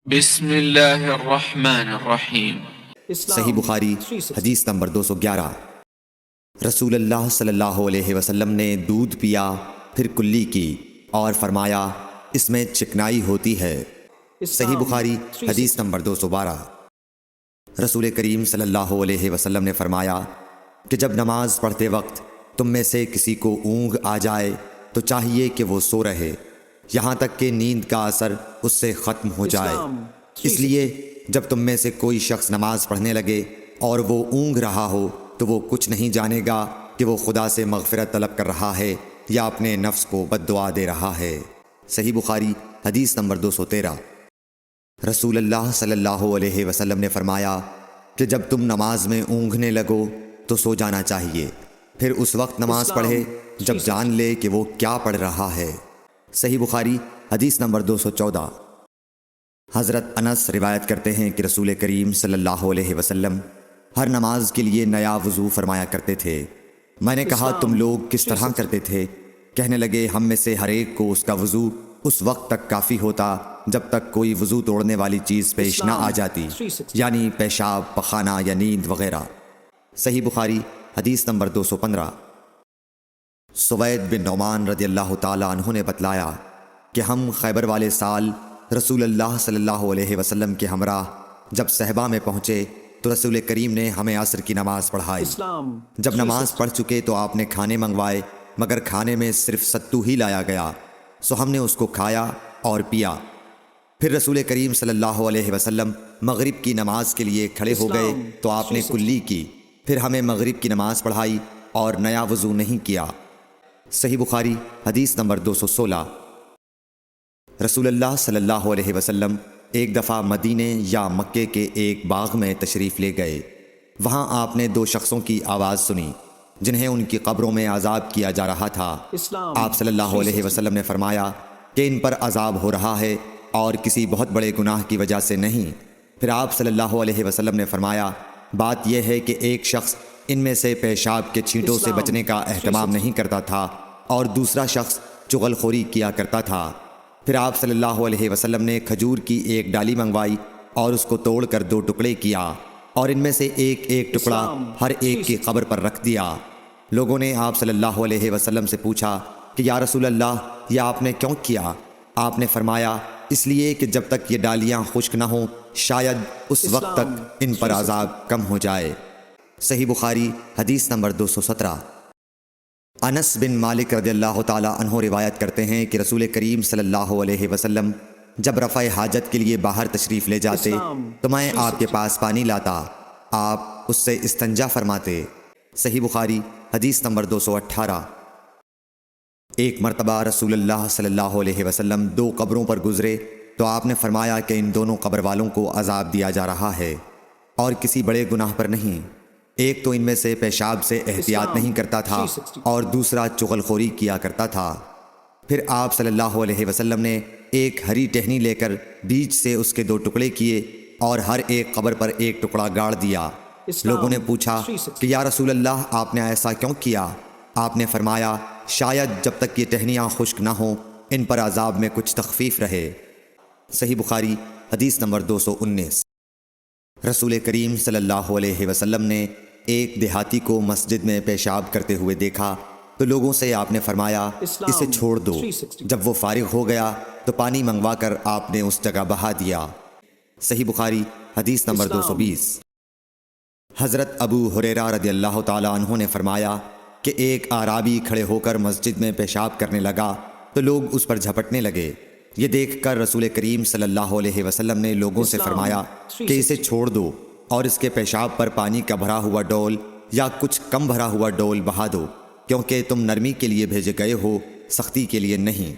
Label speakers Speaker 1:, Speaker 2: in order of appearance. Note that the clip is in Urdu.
Speaker 1: بسم اللہ الرحمن الرحیم۔
Speaker 2: صحیح بخاری حدیث نمبر 211۔ رسول اللہ صلی اللہ علیہ وسلم نے دودھ پیا پھر کلی کی اور فرمایا اس میں چکنائی ہوتی ہے۔ صحیح بخاری حدیث نمبر 212۔ رسول کریم صلی اللہ علیہ وسلم نے فرمایا کہ جب نماز پڑھتے وقت تم میں سے کسی کو اونگ آ جائے تو چاہیے کہ وہ سو رہے یہاں تک کہ نیند کا اثر اس سے ختم ہو جائے۔ اس لیے جب تم میں سے کوئی شخص نماز پڑھنے لگے اور وہ اونگ رہا ہو تو وہ کچھ نہیں جانے گا کہ وہ خدا سے مغفرت طلب کر رہا ہے یا اپنے نفس کو بد دعا دے رہا ہے۔ صحیح بخاری حدیث نمبر 213۔ رسول اللہ صلی اللہ علیہ وسلم نے فرمایا کہ جب تم نماز میں اونگنے لگو تو سو جانا چاہیے، پھر اس وقت نماز پڑھے جب جان لے کہ وہ کیا پڑھ رہا ہے۔ صحیح بخاری حدیث نمبر 214۔ حضرت انس روایت کرتے ہیں کہ رسول کریم صلی اللہ علیہ وسلم ہر نماز کے لیے نیا وضو فرمایا کرتے تھے۔ میں نے کہا تم لوگ کس طرح کرتے تھے؟ کہنے لگے ہم میں سے ہر ایک کو اس کا وضو اس وقت تک کافی ہوتا جب تک کوئی وضو توڑنے والی چیز پیش نہ آ جاتی، یعنی پیشاب، پخانہ یا نیند وغیرہ۔ صحیح بخاری حدیث نمبر 215۔ سوید بن نعمان رضی اللہ تعالی عنہ نے بتلایا کہ ہم خیبر والے سال رسول اللہ صلی اللہ علیہ وسلم کے ہمراہ جب صحبہ میں پہنچے تو رسول کریم نے ہمیں عصر کی نماز پڑھائی۔ جب نماز پڑھ چکے تو آپ نے کھانے منگوائے، مگر کھانے میں صرف ستو ہی لایا گیا، سو ہم نے اس کو کھایا اور پیا۔ پھر رسول کریم صلی اللہ علیہ وسلم مغرب کی نماز کے لیے کھڑے ہو گئے تو آپ نے کلی کی، پھر ہمیں مغرب کی نماز پڑھائی اور نیا وضو نہیں کیا۔ صحیح بخاری حدیث نمبر 216۔ رسول اللہ صلی اللہ علیہ وسلم ایک دفعہ مدینے یا مکے کے ایک باغ میں تشریف لے گئے۔ وہاں آپ نے دو شخصوں کی آواز سنی جنہیں ان کی قبروں میں عذاب کیا جا رہا تھا۔ آپ صلی اللہ علیہ وسلم نے فرمایا کہ ان پر عذاب ہو رہا ہے اور کسی بہت بڑے گناہ کی وجہ سے نہیں۔ پھر آپ صلی اللہ علیہ وسلم نے فرمایا بات یہ ہے کہ ایک شخص ان میں سے پیشاب کے چھینٹوں سے بچنے کا اہتمام نہیں کرتا تھا اور دوسرا شخص چغل خوری کیا کرتا تھا۔ پھر آپ صلی اللہ علیہ وسلم نے کھجور کی ایک ڈالی منگوائی اور اس کو توڑ کر دو ٹکڑے کیا اور ان میں سے ایک ایک ٹکڑا ہر ایک کی قبر پر رکھ دیا۔ لوگوں نے آپ صلی اللہ علیہ وسلم سے پوچھا کہ یا رسول اللہ یہ آپ نے کیوں کیا؟ آپ نے فرمایا اس لیے کہ جب تک یہ ڈالیاں خشک نہ ہوں شاید اس وقت تک ان پر عذاب کم ہو جائے۔ صحیح بخاری حدیث نمبر 217۔ انس بن مالک رضی اللہ تعالی عنہ روایت کرتے ہیں کہ رسول کریم صلی اللہ علیہ وسلم جب رفع حاجت کے لیے باہر تشریف لے جاتے تو میں آپ کے پاس پانی لاتا، آپ اس سے استنجا فرماتے۔ صحیح بخاری حدیث نمبر 218۔ ایک مرتبہ رسول اللہ صلی اللہ علیہ وسلم دو قبروں پر گزرے تو آپ نے فرمایا کہ ان دونوں قبر والوں کو عذاب دیا جا رہا ہے اور کسی بڑے گناہ پر نہیں۔ ایک تو ان میں سے پیشاب سے احتیاط نہیں کرتا تھا اور دوسرا چغل خوری کیا کرتا تھا۔ پھر آپ صلی اللہ علیہ وسلم نے ایک ہری ٹہنی لے کر بیچ سے اس کے دو ٹکڑے کیے اور ہر ایک قبر پر ایک ٹکڑا گاڑ دیا۔ لوگوں نے پوچھا کہ یا رسول اللہ آپ نے ایسا کیوں کیا؟ آپ نے فرمایا شاید جب تک یہ ٹہنیاں خشک نہ ہوں ان پر عذاب میں کچھ تخفیف رہے۔ صحیح بخاری حدیث نمبر 219۔ رسول کریم صلی اللہ علیہ وسلم نے ایک دیہاتی کو مسجد میں پیشاب کرتے ہوئے دیکھا تو لوگوں سے آپ نے فرمایا اسے چھوڑ دو۔ جب وہ فارغ ہو گیا تو پانی منگوا کر آپ نے اس جگہ بہا دیا۔ صحیح بخاری حدیث نمبر 220۔ حضرت ابو ہریرہ رضی اللہ تعالی عنہ نے فرمایا کہ ایک اعرابی کھڑے ہو کر مسجد میں پیشاب کرنے لگا تو لوگ اس پر جھپٹنے لگے۔ یہ دیکھ کر رسول کریم صلی اللہ علیہ وسلم نے لوگوں سے فرمایا کہ اسے چھوڑ دو اور اس کے پیشاب پر پانی کا بھرا ہوا ڈول یا کچھ کم بھرا ہوا ڈول بہا دو، کیونکہ تم نرمی کے لیے بھیجے گئے ہو، سختی کے لیے نہیں۔